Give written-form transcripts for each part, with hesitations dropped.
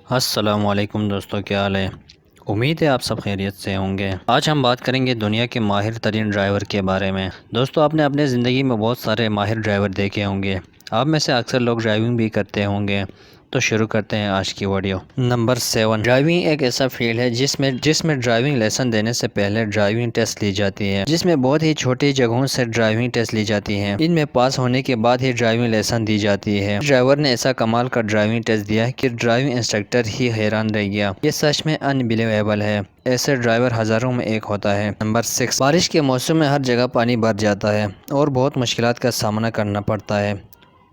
السلام علیکم دوستو، کیا حال ہے؟ امید ہے آپ سب خیریت سے ہوں گے۔ آج ہم بات کریں گے دنیا کے ماہر ترین ڈرائیور کے بارے میں۔ دوستو، آپ نے اپنے زندگی میں بہت سارے ماہر ڈرائیور دیکھے ہوں گے۔ آپ میں سے اکثر لوگ ڈرائیونگ بھی کرتے ہوں گے۔ تو شروع کرتے ہیں آج کی ویڈیو۔ نمبر 7، ڈرائیونگ ایک ایسا فیلڈ ہے جس میں ڈرائیونگ لیسن دینے سے پہلے ڈرائیونگ ٹیسٹ لی جاتی ہے، جس میں بہت ہی چھوٹی جگہوں سے ڈرائیونگ ٹیسٹ لی جاتی ہیں۔ ان میں پاس ہونے کے بعد ہی ڈرائیونگ لیسن دی جاتی ہے۔ ڈرائیور نے ایسا کمال کا ڈرائیونگ ٹیسٹ دیا کہ ڈرائیونگ انسٹرکٹر ہی حیران رہ گیا۔ یہ سچ میں انبلیویبل ہے۔ ایسے ڈرائیور ہزاروں میں ایک ہوتا ہے۔ نمبر 6، بارش کے موسم میں ہر جگہ پانی بھر جاتا ہے اور بہت مشکلات کا سامنا کرنا پڑتا ہے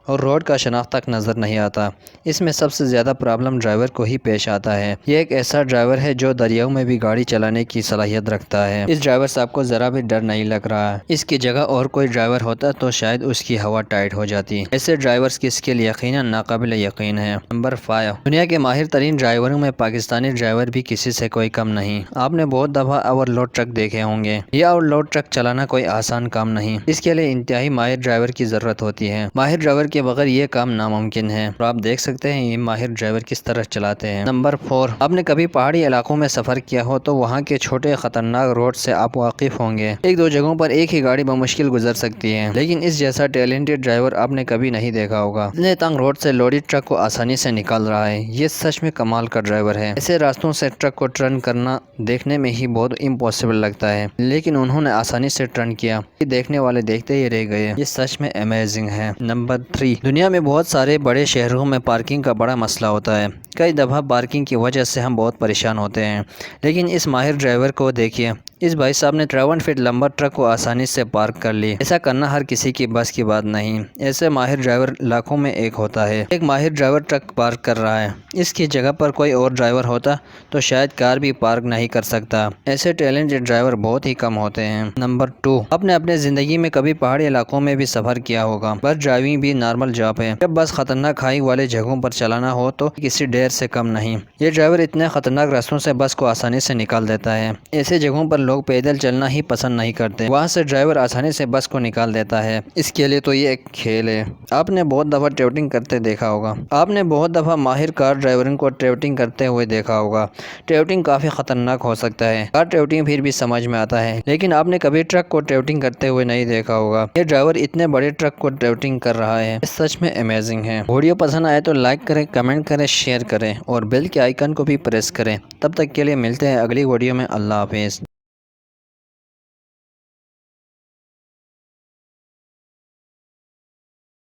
اور روڈ کا شناخت تک نظر نہیں آتا۔ اس میں سب سے زیادہ پرابلم ڈرائیور کو ہی پیش آتا ہے۔ یہ ایک ایسا ڈرائیور ہے جو دریاؤں میں بھی گاڑی چلانے کی صلاحیت رکھتا ہے۔ اس ڈرائیور صاحب کو ذرا بھی ڈر نہیں لگ رہا۔ اس کی جگہ اور کوئی ڈرائیور ہوتا تو شاید اس کی ہوا ٹائٹ ہو جاتی۔ ایسے ڈرائیورز کی اسکل یقیناً ناقابل یقین ہے۔ نمبر 5، دنیا کے ماہر ترین ڈرائیوروں میں پاکستانی ڈرائیور بھی کسی سے کوئی کم نہیں۔ آپ نے بہت دفعہ اوور لوڈ ٹرک دیکھے ہوں گے۔ یہ اوور لوڈ ٹرک چلانا کوئی آسان کام نہیں۔ اس کے لیے انتہائی ماہر ڈرائیور کی ضرورت ہوتی ہے۔ ماہر ڈرائیور کے بغیر یہ کام ناممکن ہے اور آپ دیکھ سکتے ہیں یہ ماہر ڈرائیور کس طرح چلاتے ہیں۔ نمبر 4، آپ نے کبھی پہاڑی علاقوں میں سفر کیا ہو تو وہاں کے چھوٹے خطرناک روڈ سے آپ واقف ہوں گے۔ ایک دو جگہوں پر ایک ہی گاڑی بمشکل گزر سکتی ہے، لیکن اس جیسا ٹیلنٹڈ ڈرائیور آپ نے کبھی نہیں دیکھا ہوگا۔ اتنے تنگ روڈ سے لوڈی ٹرک کو آسانی سے نکال رہا ہے۔ یہ سچ میں کمال کا ڈرائیور ہے۔ ایسے راستوں سے ٹرک کو ٹرن کرنا دیکھنے میں ہی بہت امپاسبل لگتا ہے، لیکن انہوں نے آسانی سے ٹرن کیا۔ یہ دیکھنے والے دیکھتے ہی رہ گئے۔ یہ سچ میں امیزنگ ہے۔ نمبر 3، دنیا میں بہت سارے بڑے شہروں میں پارکنگ کا بڑا مسئلہ ہوتا ہے۔ کئی دفعہ پارکنگ کی وجہ سے ہم بہت پریشان ہوتے ہیں، لیکن اس ماہر ڈرائیور کو دیکھیے۔ اس بھائی صاحب نے 53 فٹ لمبا ٹرک کو آسانی سے پارک کر لی۔ ایسا کرنا ہر کسی کی بس کی بات نہیں۔ ایسے ماہر ڈرائیور لاکھوں میں ایک ہوتا ہے۔ ایک ماہر ڈرائیور ٹرک پارک کر رہا ہے۔ اس کی جگہ پر کوئی اور ڈرائیور ہوتا تو شاید کار بھی پارک نہیں کر سکتا۔ ایسے ٹیلنٹڈ ڈرائیور بہت ہی کم ہوتے ہیں۔ نمبر 2، آپ نے اپنے زندگی میں کبھی پہاڑی علاقوں میں بھی سفر کیا ہوگا۔ بس ڈرائیونگ بھی نارمل جاب ہے۔ جب بس خطرناک کھائی والے جگہوں پر چلانا ہو تو کسی ڈیر سے کم نہیں۔ یہ ڈرائیور اتنے خطرناک راستوں سے بس کو آسانی سے نکال دیتا ہے۔ ایسے جگہوں پر لوگ پیدل چلنا ہی پسند نہیں کرتے، وہاں سے ڈرائیور آسانی سے بس کو نکال دیتا ہے۔ اس کے لیے تو یہ ایک کھیل ہے۔ آپ نے بہت دفعہ ڈرائیونگ کرتے دیکھا ہوگا۔ آپ نے بہت دفعہ ماہر کار ڈرائیوروں کو ڈرائیونگ کرتے ہوئے دیکھا ہوگا۔ ڈرائیونگ کافی خطرناک ہو سکتا ہے۔ کار ڈرائیونگ پھر بھی سمجھ میں آتا ہے، لیکن آپ نے کبھی ٹرک کو ڈرائیونگ کرتے ہوئے نہیں دیکھا ہوگا۔ یہ ڈرائیور اتنے بڑے ٹرک کو ڈرائیونگ کر رہا ہے۔ یہ سچ میں امیزنگ ہے۔ ویڈیو پسند آئے تو لائک کریں، کمنٹ کریں، شیئر کریں اور بیل کے آئیکن کو بھی پریس کریں۔ تب تک کے لیے ملتے ہیں اگلی ویڈیو میں۔ اللہ حافظ۔